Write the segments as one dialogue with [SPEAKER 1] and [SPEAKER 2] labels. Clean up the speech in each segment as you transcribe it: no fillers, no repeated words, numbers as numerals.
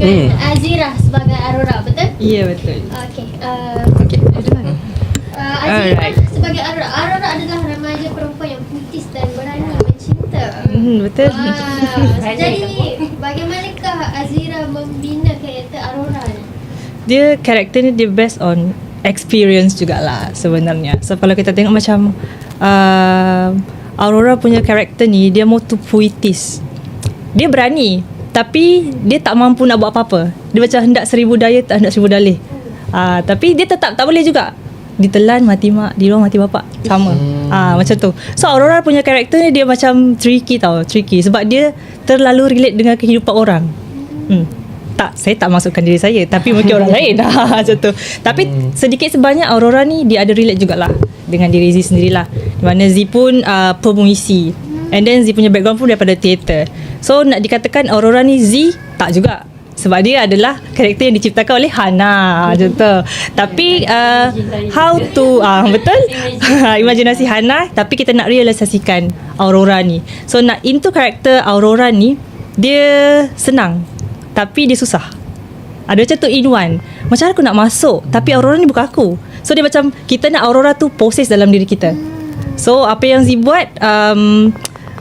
[SPEAKER 1] dengan Azira sebagai Aurora, betul?
[SPEAKER 2] Ya, betul.
[SPEAKER 1] Okey.
[SPEAKER 2] Okey.
[SPEAKER 1] Azira
[SPEAKER 2] Alright.
[SPEAKER 1] sebagai Aurora. Aurora adalah remaja perempuan yang puitis dan berani mencinta.
[SPEAKER 2] Betul.
[SPEAKER 1] Jadi bagaimanakah Azira membina karakter Aurora ni?
[SPEAKER 2] Dia karakter ni dia based on experience jugalah sebenarnya. So kalau kita tengok macam Aurora punya karakter ni, dia more to puitis. Dia berani, tapi dia tak mampu nak buat apa-apa. Dia macam hendak 1000 daya tak hendak 1000 dalih. Tapi dia tetap tak boleh juga. Ditelan mati mak, diluar mati bapak. Sama. Macam tu. So Aurora punya karakter ni dia macam tricky tau. Tricky sebab dia terlalu relate dengan kehidupan orang. Tak, saya tak masukkan diri saya, tapi mungkin orang lain macam tu. Tapi sedikit sebanyak Aurora ni dia ada relate jugalah dengan diri Z sendirilah. Di mana Z pun pemuisi, and then Z punya background pun daripada teater. So nak dikatakan Aurora ni Z, tak juga, sebab dia adalah karakter yang diciptakan oleh Hana macam tu. Tapi how to betul imajinasi Hana, tapi kita nak realisasikan Aurora ni. So nak into karakter Aurora ni, dia senang tapi dia susah. Ada macam tu in one. Macam aku nak masuk, tapi Aurora ni bukan aku. So dia macam kita nak Aurora tu possess dalam diri kita. So apa yang Z buat,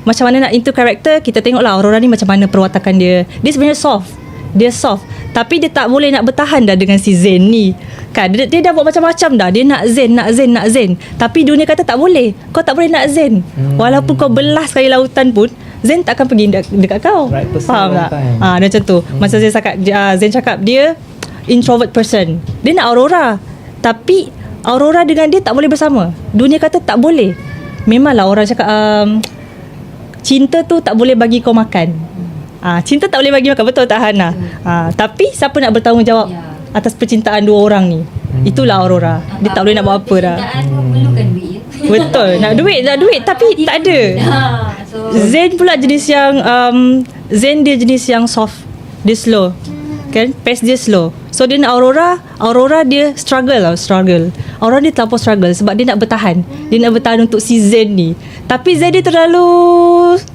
[SPEAKER 2] macam mana nak into karakter, kita tengoklah Aurora ni macam mana perwatakan dia. Dia sebenarnya soft. Dia soft, tapi dia tak boleh nak bertahan dah dengan si Zen ni. Kan dia dah buat macam-macam dah. Dia nak Zen. Tapi dunia kata tak boleh. Kau tak boleh nak Zen. Walaupun kau belah sekali lautan pun, Zen tak akan pergi dekat kau.
[SPEAKER 3] Right person,
[SPEAKER 2] faham tak? Dia macam tu. Masa Zen cakap dia introvert person. Dia nak Aurora, tapi Aurora dengan dia tak boleh bersama. Dunia kata tak boleh. Memanglah orang cakap cinta tu tak boleh bagi kau makan. Cinta tak boleh bagi makan, betul tak Hana? Tapi siapa nak bertanggungjawab atas percintaan dua orang ni? Itulah Aurora. Dia tak boleh nak buat apa dah.
[SPEAKER 4] Percintaan memerlukan duit.
[SPEAKER 2] Betul. Nak duit tapi tak ada. Zen pula jenis yang Zen dia jenis yang soft. Dia slow. Kan? Pace dia slow. So dia nak Aurora dia struggle. Aurora dia terlalu struggle sebab dia nak bertahan. Dia nak bertahan untuk si Zen ni. Tapi Zen dia terlalu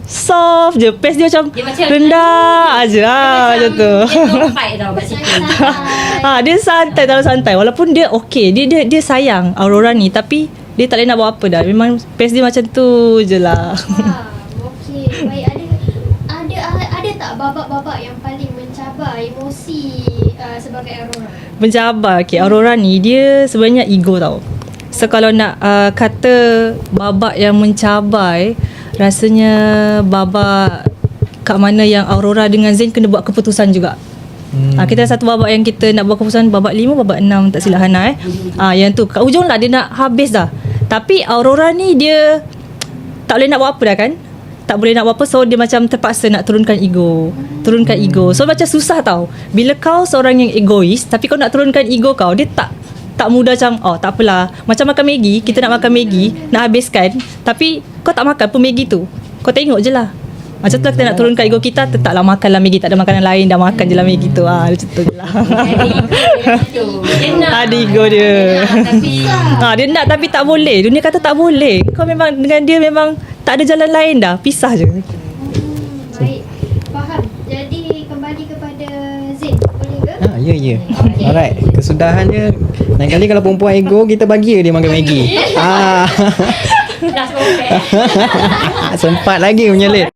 [SPEAKER 2] soft je. Pace dia macam rendah aja macam tu.
[SPEAKER 4] Dia no fight tau kat situ.
[SPEAKER 2] Dia santai, terlalu santai. Walaupun dia okey, dia sayang Aurora ni, tapi dia tak boleh nak buat apa dah. Memang pace dia macam tu je lah.
[SPEAKER 1] Okey, baik. Ada tak babak-babak yang paling mencabar emosi sebagai Aurora?
[SPEAKER 2] Mencabar. Okay, Aurora ni dia sebenarnya ego tau. So kalau nak kata babak yang mencabar, rasanya babak kat mana yang Aurora dengan Zen kena buat keputusan juga. Kita ada satu babak yang kita nak buat keputusan, babak 5, babak 6 tak silap Hana yang tu kat ujung lah dia nak habis dah. Tapi Aurora ni dia tak boleh nak buat apa dah kan. Tak boleh nak buat apa, so dia macam terpaksa nak turunkan ego. So macam susah tau. Bila kau seorang yang egois, tapi kau nak turunkan ego kau, dia tak mudah macam tak apalah. Macam makan Maggi, kita nak makan Maggi, nak habiskan, tapi kau tak makan pun Maggi tu. Kau tengok je lah. Macam tu lah kita nak turunkan ego kita, tetaplah makanlah Maggi, tak ada makanan lain, dah makan je lah Maggi tu. Macam tu je lah. Ada ego dia. Dia nak tapi tak boleh. Dunia kata tak boleh. Kau memang dengan dia memang tak ada jalan lain dah. Pisah je.
[SPEAKER 1] Baik. Faham. Jadi kembali kepada Zain. Boleh ke?
[SPEAKER 3] Ya. Alright. Kesudahan dia, lain kali kalau perempuan ego, kita bagi dia makan Maggi.
[SPEAKER 4] Dah sampai.
[SPEAKER 3] Sempat lagi menyelit.